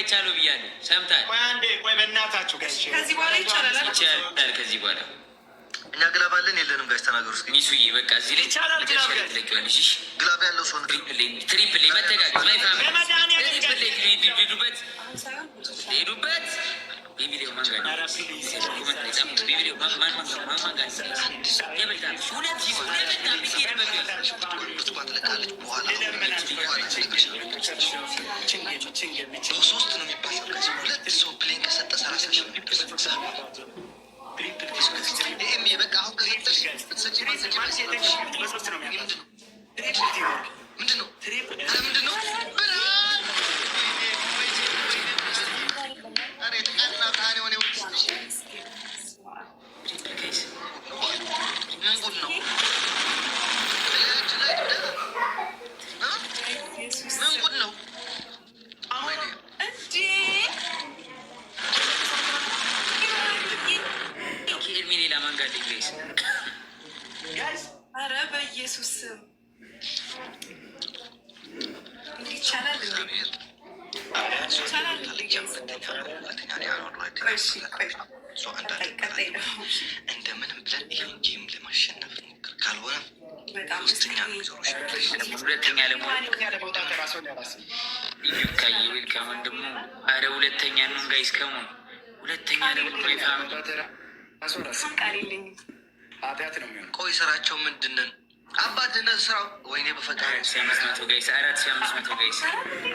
አይቻልም ብያለሁ። ሰምተሃል? ቆይ አንዴ ቆይ በእናታችሁ ጋር ከዚህ በኋላ ይቻላል። ከዚህ በኋላ እኛ ግላብ አለን የለንም? ጋሽ ተናገሩ እስኪ። ሚሱዬ በቃ እዚህ ላይ ትለቂዋለሽ። ግላብ ያለው ሰው ትሪፕል መተጋገዝ ላይ ፋሚሊ ሄዱበት ቢቢሌው ማንጋኝ ቢቢሌው ማንጋኝ የበልታለች ሁለት ሶስት ነው የሚባለው። ሁለት ሰው ፕሌን ከሰጠ 30 ሺህ ነው የሚደርሰው። ይህም በቃ አሁን ከሰጠሽ ብትሰጪ ምንድን ነው ኧረ በኢየሱስ ስም ይቻላል። እንደምንም ብለን ይህን ጌም ለማሸነፍ ሞክር። ካልሆነ ሶስተኛ ሁለተኛ ከሆን ደግሞ አረ ሁለተኛ ነው ጋይስ ከሆን ሁለተኛ ደግሞ ኃጢአት ነው የሚሆነው። ቆይ ስራቸው ምንድንን አባትነት ስራው ወይኔ በፈጣሪ 4500 ጋይስ 4500 ጋይስ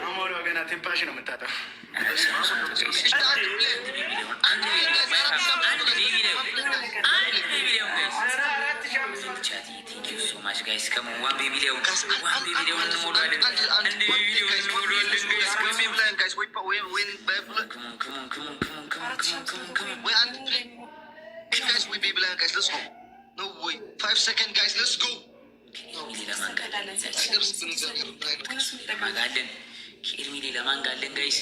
አሞራ ገና ትንፋሽ ነው የምታጠው። No way. 5 seconds, guys. Let's go. ከኤርሚሌ ለማንጋለን ጋይስ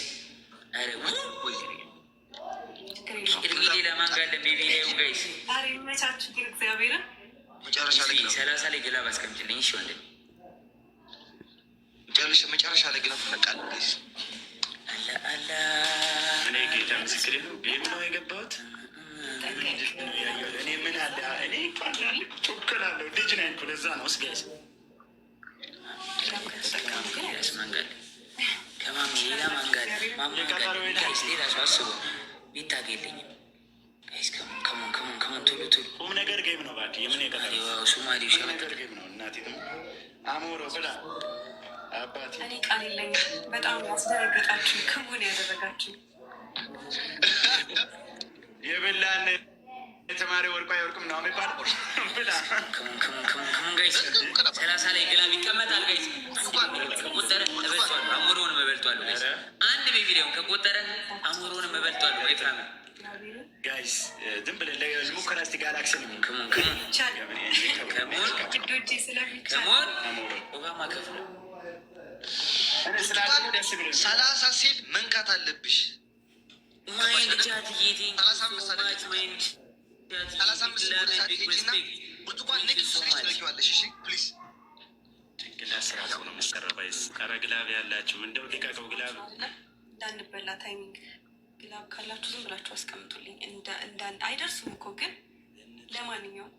ለማንጋለን ቤቢሌው ጋይስ ሰላሳ ላይ ግላብ አስቀምጭልኝ። እሺ ወንድም መጨረሻ ላይ ግላብ ፈቃል ጋይስ አላ እኔ ጌታ ምስክሬ ነው። ጌም ነው የገባሁት። እኔ ምን አለ እኔ ጮክላለሁ። ልጅ ነኝ እኮ ለዛ ነው። ስጋይስ መንጋል ከማሚ ሌላ መንጋል ጋይስ ሌላ ሰው አስቡ ቢታገለኝ ጋይስ ከሞን ቶሎ ቁም ነገር ጌም ነው። ባዲ የምን የቀጠሮ ሱማሌው ነገር ጌም ነው። እናቴ ነው አሞሮ ብላ አባቴ እኔ ቃል የለኝም። በጣም ያስደረገጣችሁ ክሙን ያደረጋችሁ የበላን የተማሪ ወርቋ አይወርቅም ነው የሚባል ብላ ከሞን ጋይስ 30 ላይ ግላብ ይቀመጣል ጋይስ። ከቆጠረ ተበልቷል። አሞሮውን መበልቷል ጋይስ። አንድ ቤቢሌውን ከቆጠረ አሞሮውን መበልቷል። ወይፍራም ጋይስ ዝም ብለን ለሙከራ እስቲ ጋላክሲ ነው ከሞን ኦባማ ከፍሎ 30 ሲል መንካት አለብሽ። ማይንድ ቻት ግላብ ያላችሁ እንደው ሊቀቀው ግላብ እንዳንበላ ታይሚንግ ግላብ ካላችሁ ዝም ብላችሁ አስቀምጡልኝ። አይደርሱም እኮ ግን ለማንኛውም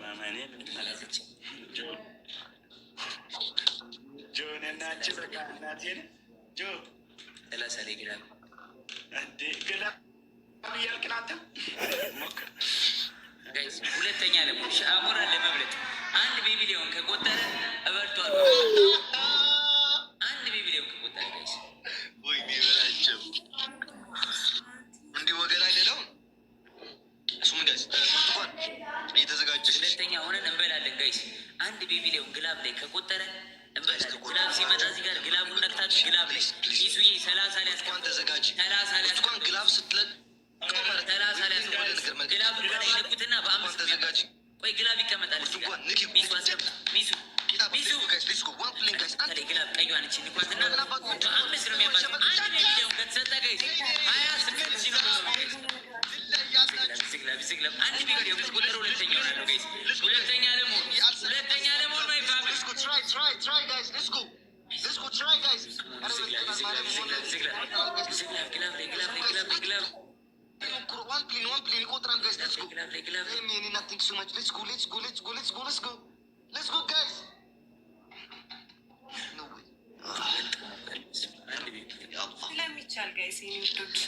ማማኔ ምንም አላዘች ጆን እናች በቃ እናቴን ጆ 30 ላይ ግላብ እንዴ ግላብ እያልክናተ ሞክር ጋይስ። ሁለተኛ ደግሞ አሞራ ለመብለጥ አንድ ቤቢሌውን ከቆጠረ እበልቷል። አንድ ቤቢሌውን ከቆጠረ ጋይስ ወይ ቢበላቸው እንዲህ ወገን አይደለም። እሱም ጋይስ እንኳን እየተዘጋጀች ሁለተኛ ሆነን እንበላለን ጋይስ። አንድ ቤቢሌውን ግላብ ላይ ከቆጠረ እንበላለን። ግላብ ሲመጣ እዚህ ጋር ግላቡን ነክታችሁ ግላብ ላይ ይሱዬ 30 ላይ እንኳን ተዘጋጅ። 30 ላይ እንኳን ግላብ ስትለቅ 30 ላይ ግላቡ ላይ ነኩትና በአምስት ተዘጋጅ። ቆይ ግላብ ይቀመጣል። እዚህ ጋር ሚሱ አስገባ ሚሱ ግላብ ቀይዋን እቺ ንኳትና በአምስት ነው የሚያባለው። አንድ ቤቢሌውን ከተሰጠ ጋይስ 28 ሺህ ነው። ግላብ አንድ ቤቢሌውን ከቆጠረ ሁለተኛ ሆናለሁ ጋይስ። ሁለተኛ ለመሆን ነው ይፋም Try guys. Let's go. ጋይስ ዋን ፕሌን ይቆጥራል ጋይስ ሌትስ ጎ ጋይስ ስለሚቻል ጋይስ ውዶች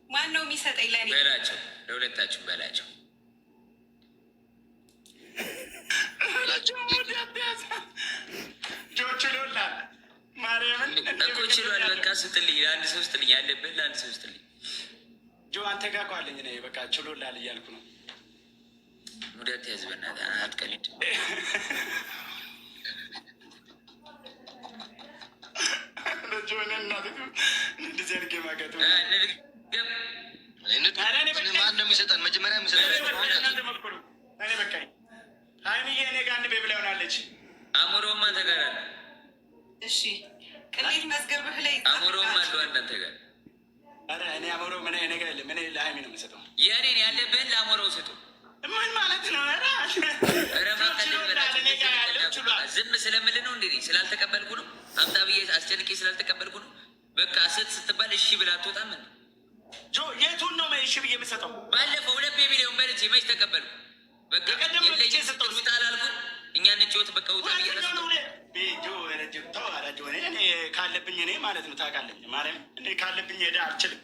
ማን ነው የሚሰጠኝ? ለእኔ በላቸው፣ ለሁለታችሁም በላቸው። እኮ ችሏል። በቃ ስጥልኝ፣ ለአንድ ሰው ስጥልኝ፣ ያለብህ ለአንድ ሰው ስጥልኝ። ጆ አንተ ጋር እኮ አለኝ እኔ በቃ ችሎላል እያልኩ ነው። ሙዳት ያዝ፣ በእናትህ አትቀልድ። ማን ነው የሚሰጠን? መጀመሪያ ሀይሚዬ እኔ ጋር አንድ ቤብ ላይ ሆናለች። አሞሮማ አንተ ጋር አለ። እሺ ቅሌት መዝገብህ ላይ አሞሮማ አለው አንተ ጋር። ኧረ እኔ አሞሮ ምን እኔ ጋር የለም። እኔ ለሀይሚ ነው የምሰጠው። የእኔን ያለብህን ለአሞሮው ስጡ። ምን ማለት ነው? ዝም ስለምልህ ነው እንዴ? ስላልተቀበልኩ ነው። አምጣ ብዬ አስጨንቄ ስላልተቀበልኩ ነው። በቃ ስትባል እሺ ብላ አትወጣም። ጆ የቱን ነው እሺ ብዬ የምሰጠው? ባለፈው 2 ሚሊዮን በልቼ መች ተቀበልኩ? በቃ የለኝ ስትል ውጣ አላልኩም? እኛ እንጫወት በቃ ውጣ ብዬ እኔ ካለብኝ እኔ ማለት ነው ታውቃለኝ። ማርያም እኔ ካለብኝ ሄደ አልችልም።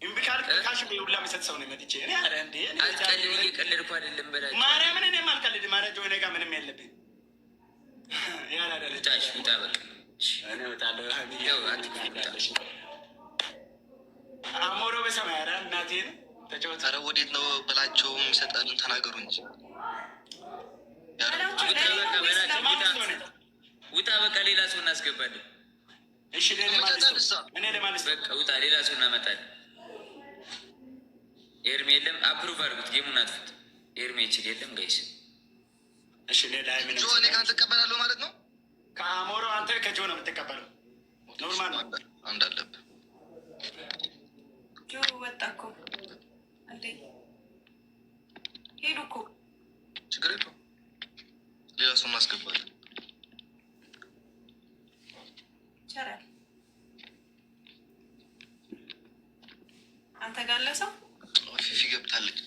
እምቢ ካልክ ካሽ ሁላ የሚሰጥ ሰው ነው መጥቼ እኔ አረ እንዴ አልቀልድ እየቀለድኩ አይደለም በላቸው። ማርያምን እኔም አልቀልድም። ኧረ ጆ እኔ ጋር ምንም የለብኝ። ውጣሽ ውጣ በቃ እኔ እወጣለሁ። አሞሮ በሰማይ ኧረ እናቴን ተጫወት። ኧረ ወዴት ነው ብላቸው የሚሰጠንን ተናገሩ እንጂ ውጣ በቃ ሌላ ሰው እናስገባለን። እሺ እኔ ለማለት በቃ ውጣ ሌላ ሰው እናመጣለን። ኤርሜ የለም አፕሩቭ አድርጉት። ጌሙን አጥፉት። ኤርሜ ይችል የለም ጋይስ። እሺ እኔ ከአንተ እቀበላለሁ ማለት ነው። ከአሞሮ አንተ ከጆ ነው የምትቀበለው። ኖርማል ነው። አንድ አለብህ። ጆ ወጣ እኮ እንዴ ሄዱ እኮ። ችግር የለውም ሌላ ሰው እናስገባለን። ይቻላል። አንተ ጋር አለ ሰው ፊፊ ገብታለች።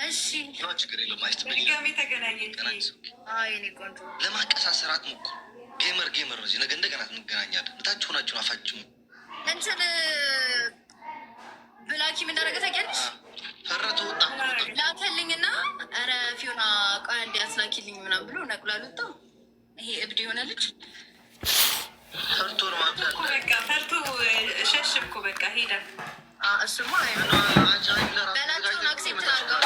እሺ ችግር የለውም። አይስት ድጋሜ ተገናኘን። የኔ ቆንጆ ለማቀሳሰር አትሞክሩ። ጌመር ነው። ነገ እንደገና እንገናኛለን። እታች ሆናችሁን አፋችሁ እንትን ብላኪ ምን እንዳደረገ ታውቂያለሽ? ፈረተ ወጣ ላከልኝና ኧረ ፊዮና ቆይ አንዴ አስላኪልኝ ምናምን ብሎ ነቅሏል። ወጣ ይሄ እብድ የሆነ ልጅ ፈርቶ ነው ማብዛት። በቃ ፈርቶ ሸሽ እኮ በቃ ሄደ። እሱማ በላቸውን አክሴፕት አድርገው